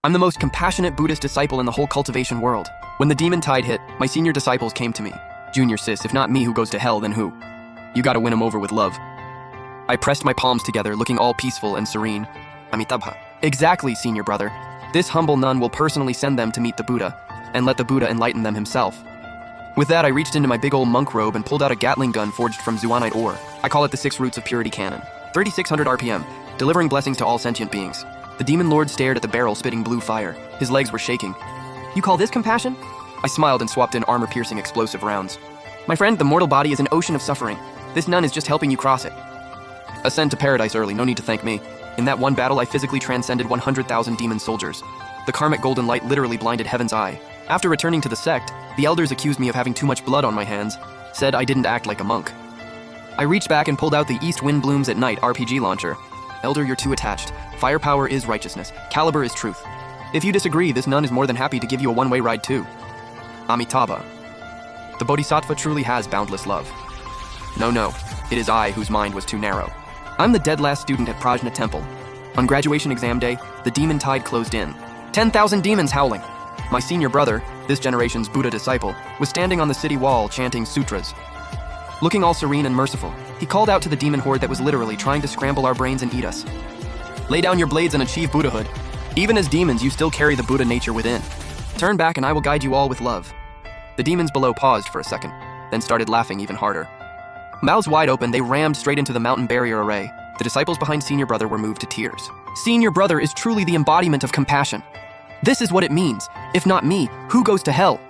I'm the most compassionate Buddhist disciple in the whole cultivation world. When the demon tide hit, my senior disciples came to me. Junior sis, if not me who goes to hell, then who? You gotta win him over with love. I pressed my palms together, looking all peaceful and serene. Amitabha. Exactly, senior brother. This humble nun will personally send them to meet the Buddha, and let the Buddha enlighten them himself. With that, I reached into my big old monk robe and pulled out a Gatling gun forged from Zuanite ore. I call it the 6 Roots of Purity cannon. 3600 RPM, delivering blessings to all sentient beings. The demon lord stared at the barrel, spitting blue fire. His legs were shaking. You call this compassion? I smiled and swapped in armor-piercing explosive rounds. My friend, the mortal body is an ocean of suffering. This nun is just helping you cross it. Ascend to paradise early, no need to thank me. In that one battle, I physically transcended 100,000 demon soldiers. The karmic golden light literally blinded heaven's eye. After returning to the sect, the elders accused me of having too much blood on my hands, said I didn't act like a monk. I reached back and pulled out the East Wind Blooms at Night RPG launcher. Elder, you're too attached. Firepower is righteousness. Caliber is truth. If you disagree, this nun is more than happy to give you a one-way ride too. Amitabha. The Bodhisattva truly has boundless love. No, it is I whose mind was too narrow. I'm the dead last student at Prajna Temple. On graduation exam day, the demon tide closed in. 10,000 demons howling. My senior brother, this generation's Buddha disciple, was standing on the city wall chanting sutras. Looking all serene and merciful, he called out to the demon horde that was literally trying to scramble our brains and eat us. Lay down your blades and achieve Buddhahood. Even as demons, you still carry the Buddha nature within. Turn back and I will guide you all with love. The demons below paused for a second, then started laughing even harder. Mouths wide open, they rammed straight into the mountain barrier array. The disciples behind Senior Brother were moved to tears. Senior Brother is truly the embodiment of compassion. This is what it means. If not me, who goes to hell?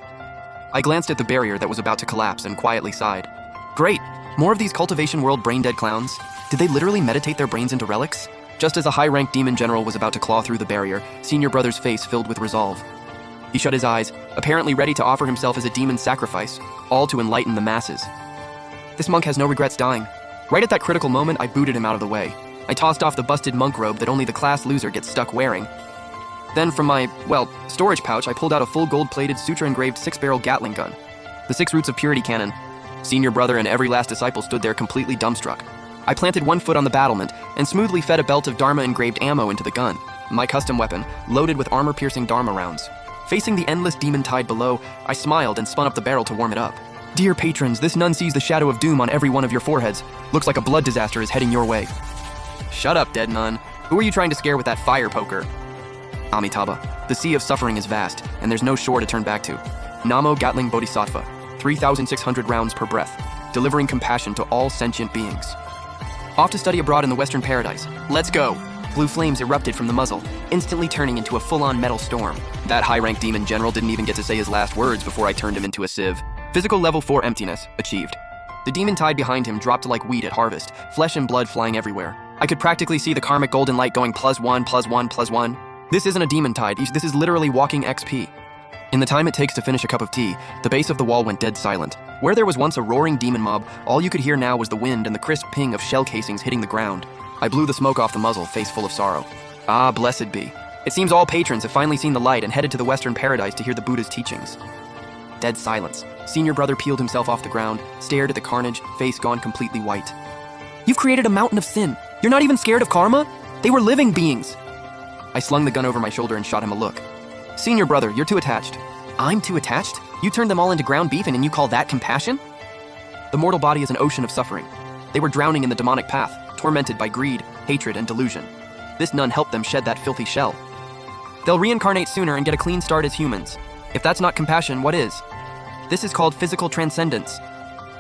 I glanced at the barrier that was about to collapse and quietly sighed. Great, more of these cultivation world brain-dead clowns. Did they literally meditate their brains into relics? Just as a high-ranked demon general was about to claw through the barrier, Senior Brother's face filled with resolve. He shut his eyes, apparently ready to offer himself as a demon sacrifice, all to enlighten the masses. This monk has no regrets dying. Right at that critical moment, I booted him out of the way. I tossed off the busted monk robe that only the class loser gets stuck wearing. Then from my, storage pouch, I pulled out a full gold-plated, sutra-engraved 6-barrel Gatling gun. The 6 Roots of Purity cannon. Senior Brother and every last disciple stood there completely dumbstruck. I planted one foot on the battlement and smoothly fed a belt of Dharma-engraved ammo into the gun, my custom weapon, loaded with armor-piercing Dharma rounds. Facing the endless demon tide below, I smiled and spun up the barrel to warm it up. Dear patrons, this nun sees the shadow of doom on every one of your foreheads. Looks like a blood disaster is heading your way. Shut up, dead nun. Who are you trying to scare with that fire poker? Amitabha, the sea of suffering is vast, and there's no shore to turn back to. Namo Gatling Bodhisattva, 3,600 rounds per breath, delivering compassion to all sentient beings. Off to study abroad in the Western Paradise. Let's go! Blue flames erupted from the muzzle, instantly turning into a full-on metal storm. That high-ranked demon general didn't even get to say his last words before I turned him into a sieve. Physical level 4 emptiness, achieved. The demon tide behind him dropped like wheat at harvest, flesh and blood flying everywhere. I could practically see the karmic golden light going +1, +1, +1. This isn't a demon tide, this is literally walking XP. In the time it takes to finish a cup of tea, the base of the wall went dead silent. Where there was once a roaring demon mob, all you could hear now was the wind and the crisp ping of shell casings hitting the ground. I blew the smoke off the muzzle, face full of sorrow. Ah, blessed be. It seems all patrons have finally seen the light and headed to the Western Paradise to hear the Buddha's teachings. Dead silence. Senior Brother peeled himself off the ground, stared at the carnage, face gone completely white. You've created a mountain of sin. You're not even scared of karma? They were living beings. I slung the gun over my shoulder and shot him a look. Senior Brother, you're too attached. I'm too attached? You turned them all into ground beef and you call that compassion? The mortal body is an ocean of suffering. They were drowning in the demonic path, tormented by greed, hatred, and delusion. This nun helped them shed that filthy shell. They'll reincarnate sooner and get a clean start as humans. If that's not compassion, what is? This is called physical transcendence.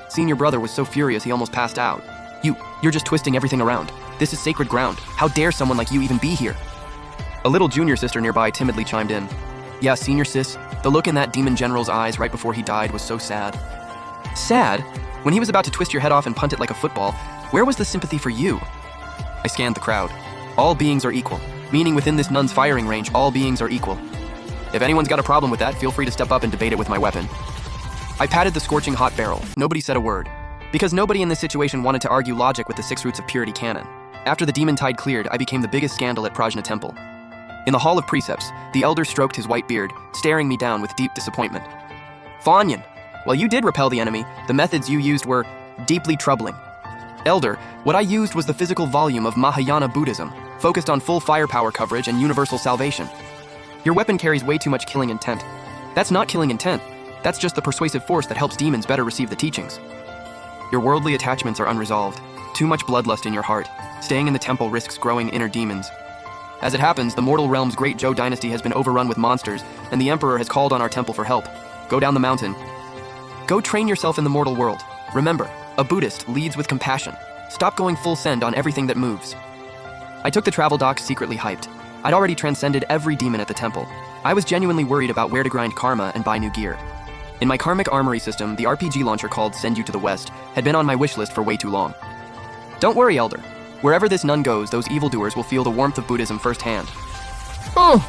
Senior Brother was so furious he almost passed out. You're just twisting everything around. This is sacred ground. How dare someone like you even be here? A little junior sister nearby timidly chimed in. Yeah, senior sis, the look in that demon general's eyes right before he died was so sad. Sad? When he was about to twist your head off and punt it like a football, where was the sympathy for you? I scanned the crowd. All beings are equal, meaning within this nun's firing range, all beings are equal. If anyone's got a problem with that, feel free to step up and debate it with my weapon. I patted the scorching hot barrel. Nobody said a word. Because nobody in this situation wanted to argue logic with the 6 Roots of Purity cannon. After the demon tide cleared, I became the biggest scandal at Prajna Temple. In the Hall of Precepts, the elder stroked his white beard, staring me down with deep disappointment. Fanyan, while you did repel the enemy, the methods you used were deeply troubling. Elder, what I used was the physical volume of Mahayana Buddhism, focused on full firepower coverage and universal salvation. Your weapon carries way too much killing intent. That's not killing intent. That's just the persuasive force that helps demons better receive the teachings. Your worldly attachments are unresolved. Too much bloodlust in your heart. Staying in the temple risks growing inner demons. As it happens, the mortal realm's great Zhou dynasty has been overrun with monsters, and the emperor has called on our temple for help. Go down the mountain. Go train yourself in the mortal world. Remember, a Buddhist leads with compassion. Stop going full send on everything that moves. I took the travel docs secretly hyped. I'd already transcended every demon at the temple. I was genuinely worried about where to grind karma and buy new gear. In my karmic armory system, the RPG launcher called Send You to the West had been on my wish list for way too long. Don't worry, Elder. Wherever this nun goes, those evildoers will feel the warmth of Buddhism firsthand. Oh,